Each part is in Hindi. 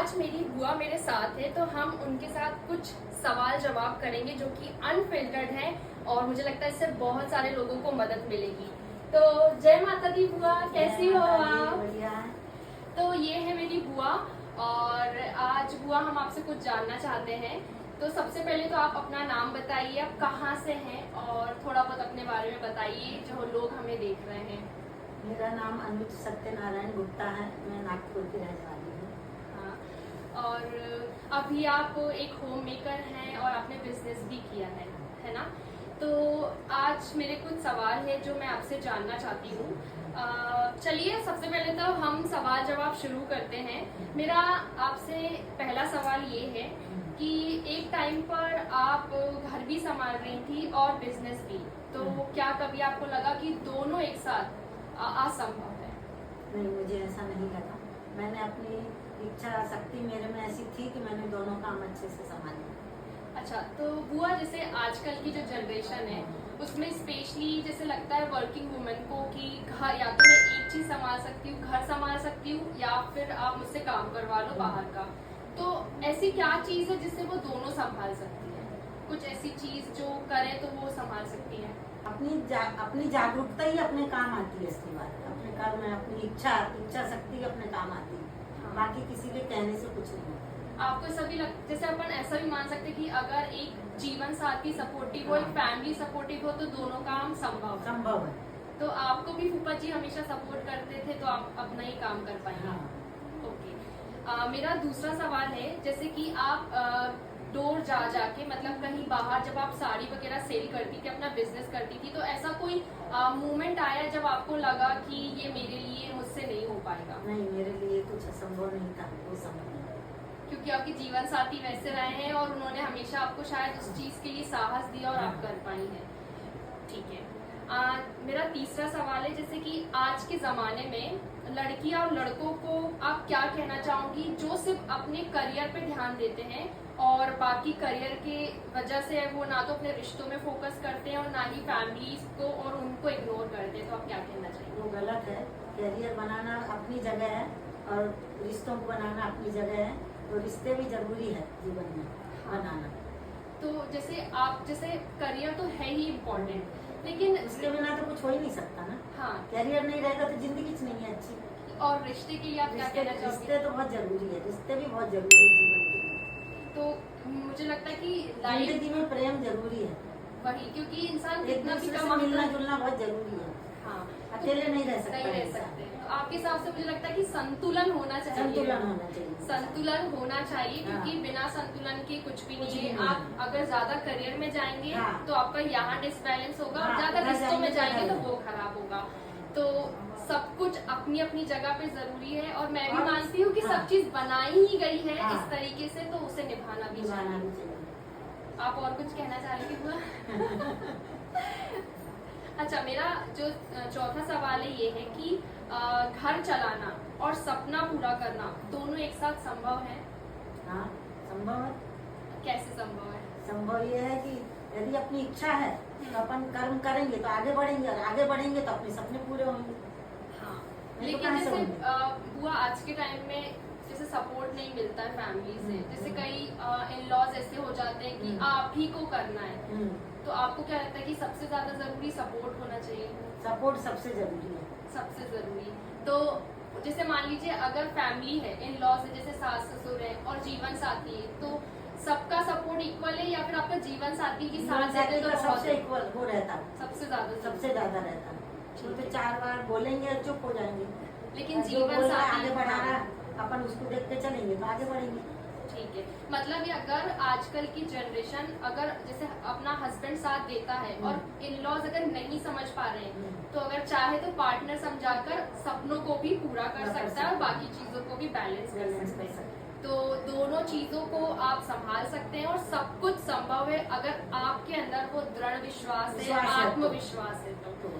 आज मेरी बुआ मेरे साथ है तो हम उनके साथ कुछ सवाल जवाब करेंगे जो कि अनफिल्टर्ड है और मुझे लगता है इससे बहुत सारे लोगों को मदद मिलेगी। तो जय माता दी बुआ, कैसी हो आप? बढ़िया। तो ये है मेरी बुआ और आज बुआ हम आपसे कुछ जानना चाहते हैं। तो सबसे पहले तो आप अपना नाम बताइए, आप कहाँ से हैं और थोड़ा बहुत अपने बारे में बताइए जो लोग हमें देख रहे हैं। मेरा नाम अनुज सत्यनारायण गुप्ता है, मैं नागपुर की रहने वाली हूँ। हाँ, और अभी आप एक होम मेकर हैं और आपने बिजनेस भी किया है ना? तो आज मेरे कुछ सवाल है जो मैं आपसे जानना चाहती हूँ। चलिए सबसे पहले तो हम सवाल जवाब शुरू करते हैं। मेरा आपसे पहला सवाल ये है कि एक टाइम पर आप घर भी संभाल रही थी और बिजनेस भी, तो क्या कभी आपको लगा कि दोनों एक साथ असंभव है? नहीं, मुझे ऐसा नहीं लगा। मैंने अपनी इच्छा शक्ति मेरे में ऐसी थी कि मैंने दोनों काम अच्छे से संभाले। अच्छा, तो बुआ जैसे आजकल की जो जनरेशन है उसमें स्पेशली जैसे लगता है वर्किंग वुमेन को कि घर या तो मैं एक चीज संभाल सकती हूँ, घर संभाल सकती हूँ, या फिर आप मुझसे काम करवा लो बाहर का। तो ऐसी क्या चीज है जिससे वो दोनों संभाल सकती है? कुछ ऐसी चीज जो करे तो वो संभाल सकती है? अपनी जागरूकता ही अपने काम आती है। इसके बाद अपने काम में अपनी इच्छा शक्ति अपने काम आती है। हाँ। बाकी किसी के कहने से कुछ नहीं होता। आपको सभी जैसे अपन ऐसा भी मान सकते कि अगर एक जीवन साथी सपोर्टिव हो, एक फैमिली सपोर्टिव हो, तो दोनों काम संभव है। तो आपको भी फूफा जी हमेशा सपोर्ट करते थे तो आप अपना ही काम कर पाएंगे। हाँ। ओके। मेरा दूसरा सवाल है जैसे कि आप डोर जाके मतलब कहीं बाहर जब आप साड़ी वगैरह सेल करती थी, अपना बिजनेस करती थी, तो ऐसा कोई मोमेंट आया जब आपको लगा कि ये मेरे लिए मुझसे नहीं हो पाएगा? नहीं, मेरे लिए कुछ असंभव नहीं था, वो संभव नहीं। क्योंकि आपके जीवन साथी वैसे रहे हैं और उन्होंने हमेशा आपको शायद उस चीज के लिए साहस दिया और आप कर पाई हैं। ठीक है। मेरा तीसरा सवाल है जैसे कि आज के जमाने में लड़कियां और लड़कों को आप क्या कहना चाहोगी जो सिर्फ अपने करियर पे ध्यान देते हैं और बाकी करियर के वजह से वो ना तो अपने रिश्तों में फोकस करते हैं और ना ही फैमिलीज को, और उनको इग्नोर करते हैं, तो आप क्या कहना चाहेंगे? वो गलत है। करियर बनाना अपनी जगह है और रिश्तों को बनाना अपनी जगह है, तो रिश्ते भी जरूरी है जीवन में बनाना। तो जैसे करियर तो है ही इम्पोर्टेंट, लेकिन उसके बिना तो कुछ हो ही नहीं सकता ना। हाँ, करियर नहीं रहेगा तो जिंदगी नहीं है अच्छी। और रिश्ते के लिए आप क्या कहना चाहोगे? रिश्ते तो बहुत जरूरी है, रिश्ते भी बहुत जरूरी है जीवन के लिए। तो मुझे लगता है कि जिंदगी में प्रेम जरूरी है, वही, क्योंकि इंसान एक कितना भी दूसरे से कमा मिलना जुलना बहुत जरूरी है। हाँ, अकेले नहीं रह सकता नहीं रह इंसान। सकते। तो आपके हिसाब से मुझे लगता है कि संतुलन होना चाहिए। संतुलन होना चाहिए। संतुलन होना चाहिए, क्योंकि हाँ। बिना संतुलन के कुछ भी कुछ नहीं भी है। नहीं आप है। अगर ज्यादा करियर में जाएंगे हाँ। तो आपका यहाँ डिसबैलेंस होगा, और हाँ, ज्यादा उधर रिश्तों में जाएंगे जाएंगे तो तो वो खराब होगा। तो सब कुछ अपनी अपनी जगह पे जरूरी है, और मैं भी और- मानती हूँ कि हाँ। सब चीज बनाई ही गई है हाँ। इस तरीके से, तो उसे निभाना भी निभाना चाहिए। भी चाहिए। आप और कुछ कहना चाहेंगे बुआ? अच्छा, मेरा जो चौथा सवाल है ये है कि घर चलाना और सपना पूरा करना दोनों एक साथ संभव है? हाँ, संभव है। कैसे संभव है? संभव ये है कि यदि अपनी इच्छा है तो अपन कर्म करेंगे तो आगे बढ़ेंगे, और आगे बढ़ेंगे तो अपने सपने पूरे होंगे। हाँ, नहीं तो लेकिन कहाँ से जैसे होंगे? बुआ आज के टाइम में जैसे सपोर्ट नहीं मिलता है फैमिली से, जैसे हम्म। कई इन-लॉज ऐसे हो जाते हैं कि आप ही को करना है, तो आपको क्या लगता है कि सबसे ज्यादा जरूरी सपोर्ट होना चाहिए? सपोर्ट सबसे जरूरी है। सबसे जरूरी। तो जैसे मान लीजिए अगर फैमिली है, इन लॉज है, जैसे सास ससुर है और जीवन साथी है, तो सबका सपोर्ट इक्वल है या फिर आपका जीवन साथी की साथ साथी तो का बहुत सबसे इक्वल वो रहता है, सबसे ज्यादा सबसे ज्यादा रहता है। ठीक तो है। 4 बार बोलेंगे और चुप हो जाएंगे, लेकिन जो जीवन बोल रहा है साथी आगे बढ़ा रहा है, अपन उसको देख के चलेंगे तो आगे बढ़ेंगे। ठीक है, मतलब ये अगर आजकल की जनरेशन अगर जैसे अपना हस्बैंड साथ देता है और इन लॉज अगर नहीं समझ पा रहे हैं, तो अगर चाहे तो पार्टनर समझाकर सपनों को भी पूरा कर सकता है और बाकी चीजों को भी बैलेंस कर सकते हैं। तो दोनों चीजों को आप संभाल सकते हैं और सब कुछ संभव है अगर आपके अंदर वो दृढ़ विश्वास है, आत्मविश्वास है तो।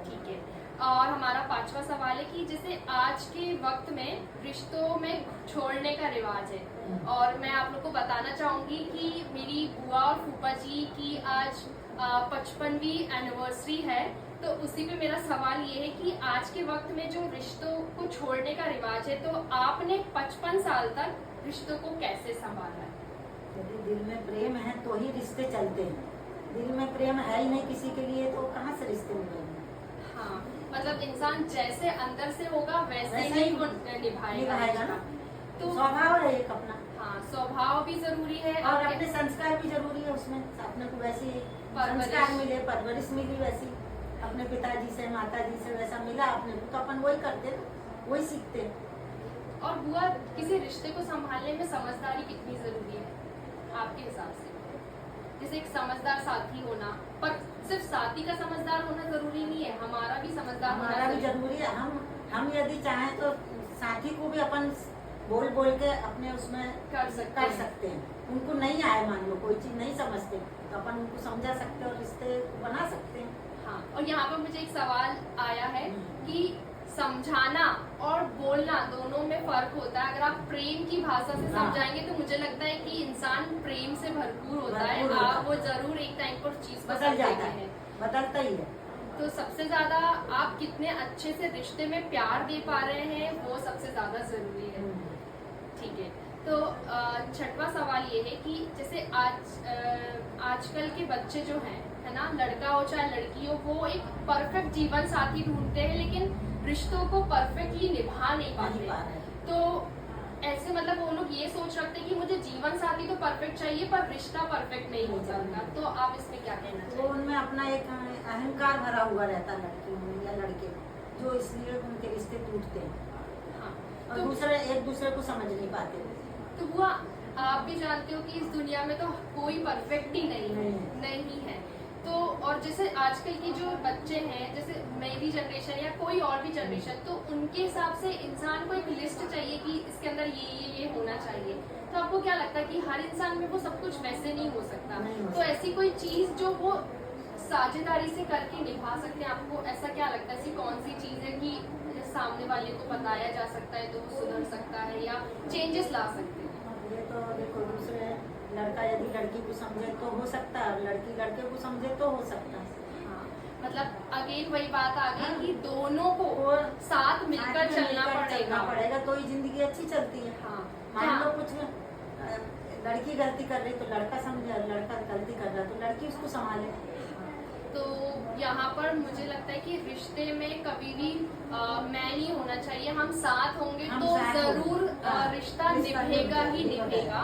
ठीक है। और हमारा पांचवा सवाल है कि जैसे आज के वक्त में रिश्तों में छोड़ने का रिवाज है, और मैं आप लोग को बताना चाहूंगी कि मेरी बुआ और फूफा जी की आज 55वीं एनिवर्सरी है, तो उसी पे मेरा सवाल ये है कि आज के वक्त में जो रिश्तों को छोड़ने का रिवाज है, तो आपने 55 साल तक रिश्तों को कैसे संभाला है? यदि दिल में प्रेम है तो ही रिश्ते चलते हैं, दिल में प्रेम है ही नहीं किसी के लिए तो कहाँ से रिश्ते मिलेंगे। हाँ, मतलब इंसान जैसे अंदर से होगा वैसे वैसे ही ही वो निभाएगा निभाएगा ना। तो स्वभाव है एक अपना, हाँ, स्वभाव भी जरूरी है और अपने संस्कार भी जरूरी है उसमें, अपने को वैसी परवरिश। संस्कार मिले, परवरिश मिली वैसी, अपने पिताजी से माताजी से वैसा मिला अपने को तो अपन वही करते ना, वही सीखते। और बुआ, किसी रिश्ते को संभालने में समझदारी कितनी जरूरी है आपके हिसाब से? जैसे एक समझदार साथी होना, पर सिर्फ साथी का समझदार होना जरूरी नहीं है, हमारा भी समझदार होना हमारा भी जरूरी है। हम यदि चाहें तो साथी को भी अपन बोल बोल के अपने उसमें कर सकते हैं। उनको नहीं आए, मान लो कोई चीज नहीं समझते तो अपन उनको समझा सकते हैं और रिश्ते बना सकते हैं। हाँ, और यहाँ पर मुझे एक सवाल आया है कि समझाना और बोलना दोनों में फर्क होता है। अगर आप प्रेम की भाषा से हाँ। समझाएंगे तो मुझे लगता है कि इंसान प्रेम से भरपूर होता है, भरपूर होता आप वो जरूर एक टाइम पर चीज को बदल जाता समझेंगे। है, बदलता ही है। तो सबसे ज्यादा आप कितने अच्छे से रिश्ते में प्यार दे पा रहे हैं, वो सबसे ज्यादा जरूरी है। ठीक है, तो छठवां सवाल ये है कि जैसे आजकल के बच्चे जो हैं, है ना, लड़का हो चाहे लड़की हो, वो एक परफेक्ट जीवन साथी ढूंढते हैं लेकिन रिश्तों को परफेक्टली निभा नहीं पाते। तो ऐसे मतलब वो लोग ये सोच रखते हैं कि मुझे जीवन साथी तो परफेक्ट चाहिए पर रिश्ता परफेक्ट नहीं हो सकता। तो आप इसमें क्या कहना वो चाहिए? उनमें अपना एक अहंकार भरा हुआ रहता है लड़कियों में या लड़के में, जो इसलिए उनके रिश्ते टूटते हैं हाँ, और तो दूसरे एक दूसरे को समझ नहीं पाते। तो बुआ, आप भी जानते हो कि इस दुनिया में तो कोई परफेक्ट ही नहीं है। तो और जैसे आजकल की जो बच्चे हैं, जैसे मेरी जनरेशन या कोई और भी जनरेशन, तो उनके हिसाब से इंसान को एक लिस्ट चाहिए कि इसके अंदर ये होना चाहिए। तो आपको क्या लगता है कि हर इंसान में वो सब कुछ वैसे नहीं हो सकता? तो ऐसी कोई चीज जो वो साझेदारी से करके निभा सकते हैं, आपको ऐसा क्या लगता है? ऐसी कौन सी चीज है कि सामने वाले को बताया जा सकता है तो वो सुधर सकता है या चेंजेस ला सकते हैं? ये तो देखो, दूसरे लड़का यदि लड़की को समझे तो हो सकता है, लड़की लड़के को समझे तो हो सकता है। हाँ, मतलब अगेन वही बात आ गई कि दोनों को और साथ मिलकर चलना पड़ेगा तो ही जिंदगी अच्छी चलती है। हाँ, मान लो कुछ लड़की गलती कर रही तो लड़का समझे, लड़का गलती कर रहा तो लड़की उसको संभाले। तो यहाँ पर मुझे लगता है कि रिश्ते में कभी भी मैं नहीं होना चाहिए, हम साथ होंगे तो जरूर रिश्ता निभेगा ही निभेगा।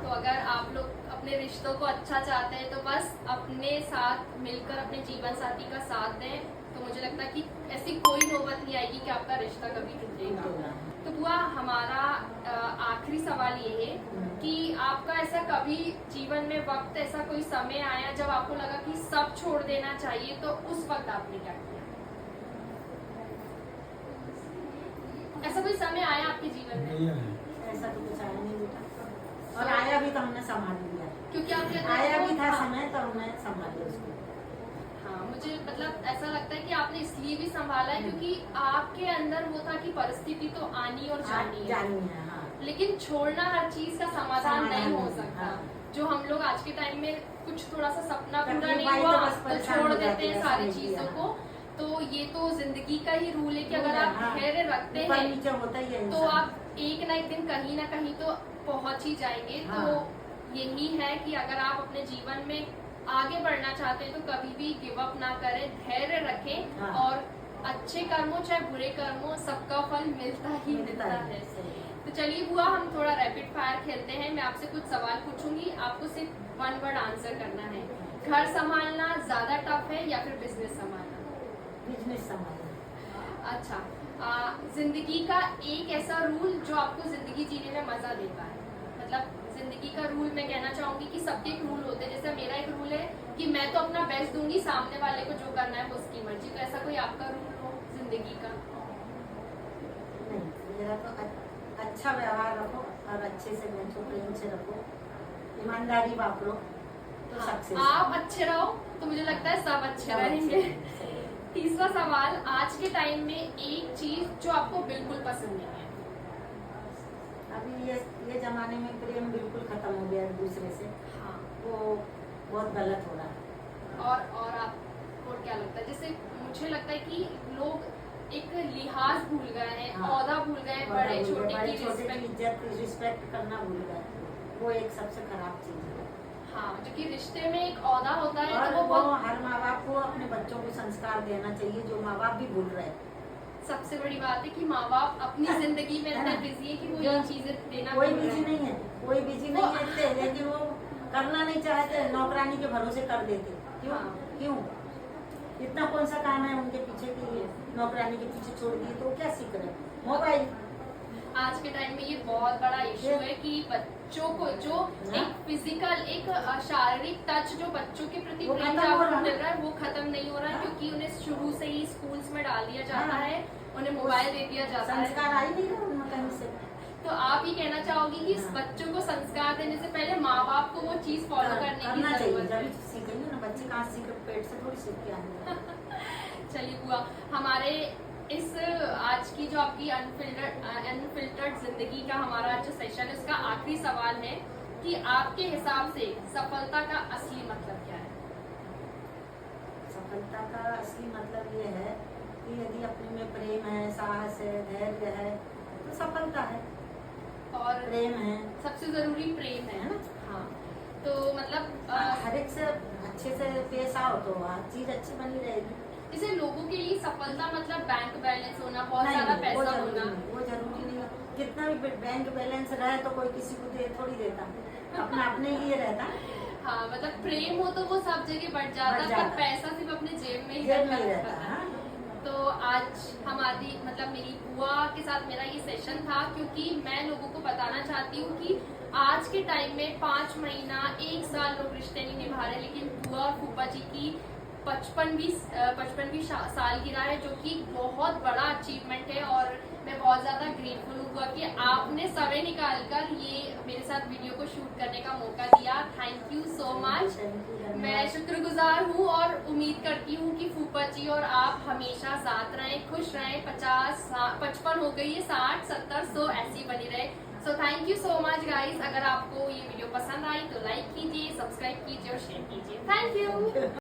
तो अगर आप लोग अपने रिश्तों को अच्छा चाहते हैं तो बस अपने साथ मिलकर अपने जीवन साथी का साथ दें, तो मुझे लगता है कि ऐसी कोई नौबत नहीं आएगी कि आपका रिश्ता कभी टूटेगा। तो बुआ, हमारा आखिरी सवाल ये है कि आपका ऐसा कभी जीवन में वक्त, ऐसा कोई समय आया जब आपको लगा कि सब छोड़ देना चाहिए, तो उस वक्त आपने क्या किया? ऐसा कोई समय आया आपके जीवन में? ऐसा तो कुछ आया नहीं बेटा, और आया भी तो हमने संभाल लिया, क्योंकि आप आया भी था समय तो हमने संभाल लिया उसको। हाँ, मुझे मतलब ऐसा लगता है कि आपने इसलिए भी संभाला है क्योंकि आपके अंदर वो था कि परिस्थिति तो आनी और जानी है, हाँ। लेकिन छोड़ना हर चीज का समाधान नहीं हो सकता। हाँ। जो हम लोग आज के टाइम में कुछ थोड़ा सा सपना पूरा तकलीफ नहीं आई तो हुआ बस तो परेशान छोड़ हो देते जाते हैं हैं, सारी समझ चीजों लिया। को। तो ये तो जिंदगी का ही रूल है कि अगर आप हाँ। धैर्य रखते ऊपर हैं नीचे होता ही है तो इंसान। आप एक ना एक दिन कहीं ना कहीं तो पहुंच ही जाएंगे। हाँ। तो यही है कि अगर आप अपने जीवन में आगे बढ़ना चाहते हैं तो कभी भी गिव अप ना करें, धैर्य रखें। हाँ। और अच्छे कर्मों चाहे बुरे कर्मों, सबका फल मिलता ही मिलता है। तो चलिए बुआ, हम थोड़ा रैपिड फायर खेलते हैं। मैं आपसे कुछ सवाल पूछूंगी, आपको सिर्फ वन वर्ड आंसर करना है। घर संभालना ज्यादा टफ है या फिर बिजनेस संभालना? बिजनेस संभालना। अच्छा, जिंदगी का एक ऐसा रूल जो आपको जिंदगी जीने में मजा देता है? मतलब जिंदगी का रूल मैं कहना चाहूंगी कि सबके एक रूल होते हैं। जैसे मेरा एक रूल है कि मैं तो अपना बेस्ट दूंगी, सामने वाले को जो करना है वो उसकी मर्जी। तो ऐसा कोई आपका रूल हो जिंदगी का? नहीं, मेरा तो अच्छा व्यवहार रखो और अच्छे से बच्चों प्रेम से रखो, ईमानदारी वापरो तो सक्सेस। आप अच्छे रहो तो मुझे लगता है सब अच्छे रहेंगे। तीसरा सवाल, आज के टाइम में एक चीज जो आपको बिल्कुल पसंद नहीं है? अभी ये जमाने में प्रेम बिल्कुल खत्म हो गया एक दूसरे से। हाँ। वो बहुत गलत हो रहा है। और आपको क्या लगता है? जैसे मुझे लगता है कि लोग एक लिहाज भूल गए हैं, हाँ। औदा भूल गए हैं, बड़े छोटे की छोटे की रिस्पेक्ट। इज्जत रिस्पेक्ट करना भूल गए, वो एक सबसे खराब चीज है। हाँ, जो कि रिश्ते में एक औदा होता है और तो वो वो बहुत हर माँ बाप को अपने बच्चों को संस्कार देना चाहिए, जो माँ बाप भी भूल रहे हैं। सबसे बड़ी बात है कि माँ बाप अपनी जिंदगी में इतने हाँ। बिजी है कि वो जो- ये चीजें देना कोई भूल रहे बिजी हैं। नहीं है, कोई बिजी नहीं है इतने, लेकिन वो करना नहीं चाहते, नौकरानी के भरोसे कर देते। क्यों हाँ। क्यों इतना कौन सा काम है उनके पीछे की, नौकरानी के पीछे छोड़ दिए तो क्या सीख रहे हैं? मोबाइल। आज के टाइम में ये बहुत बड़ा इशू है कि बच्चों को जो एक फिजिकल, एक शारीरिक टच जो बच्चों के प्रति वो प्रेम खत्म हो रहा जागरूक है। मिल रहा है वो खत्म नहीं हो रहा है, हाँ। क्योंकि उन्हें शुरू से ही स्कूल्स में डाल दिया जाता हाँ। है, उन्हें मोबाइल दे दिया जाता है। संस्कार आ ही नहीं रहा उनमें कहीं से। तो आप ये कहना चाहोगी कि हाँ। बच्चों को संस्कार देने से पहले माँ बाप को वो चीज फॉलो करने की करना चाहिए, जरूरत है। जब सीखेंगे ना बच्चे, कहाँ सीख, पेट से थोड़ी सीख के आएंगे। चलिए बुआ, हमारे इस आज की जो आपकी अनफिल्टर्ड जिंदगी का हमारा जो सेशन है उसका आखिरी सवाल है कि आपके हिसाब से सफलता का असली मतलब क्या है? सफलता का असली मतलब ये है कि यदि अपने में प्रेम है, साहस है, धैर्य है तो सफलता है। और प्रेम है, सबसे जरूरी प्रेम है है ना? हाँ, तो मतलब हर एक से अच्छे से पेश आओ तो हर चीज अच्छी बनी रहेगी। जैसे लोगों के लिए सफलता मतलब बैंक बैलेंस होना, बहुत नहीं, सारा वो पैसा जरूरी होना। नहीं, वो जरूरी नहीं है। कितना भी बैंक बैलेंस रहे तो कोई किसी को दे थोड़ी देता, अपना अपने लिए रहता। हाँ, मतलब प्रेम हो तो वो सब जगह बढ़ जाता बढ़ है, जाता पर पैसा सिर्फ अपने जेब में ही जेब में ही रखा रहता। हाँ। तो आज हमारी मतलब मेरी बुआ के साथ मेरा ये सेशन था, क्योंकि मैं लोगों को बताना चाहती हूँ कि आज के टाइम में 5 महीना 1 साल लोग रिश्ते नहीं निभा रहे, लेकिन बुआ और फूफा जी की 55वीं सालगिरह है, जो कि बहुत बड़ा अचीवमेंट है। और मैं बहुत ज्यादा ग्रेटफुल हुआ कि आपने समय निकाल कर ये मेरे साथ वीडियो को शूट करने का मौका दिया। Thank you so much. मैं शुक्रगुजार हूँ और उम्मीद करती हूँ कि फूफा जी और आप हमेशा साथ रहें, खुश रहें। 55 हो गई है, 60, 70, 100 ऐसी बनी रहे। So thank you so much guys. अगर आपको ये वीडियो पसंद आई तो लाइक कीजिए, सब्सक्राइब कीजिए और शेयर कीजिए। Thank you.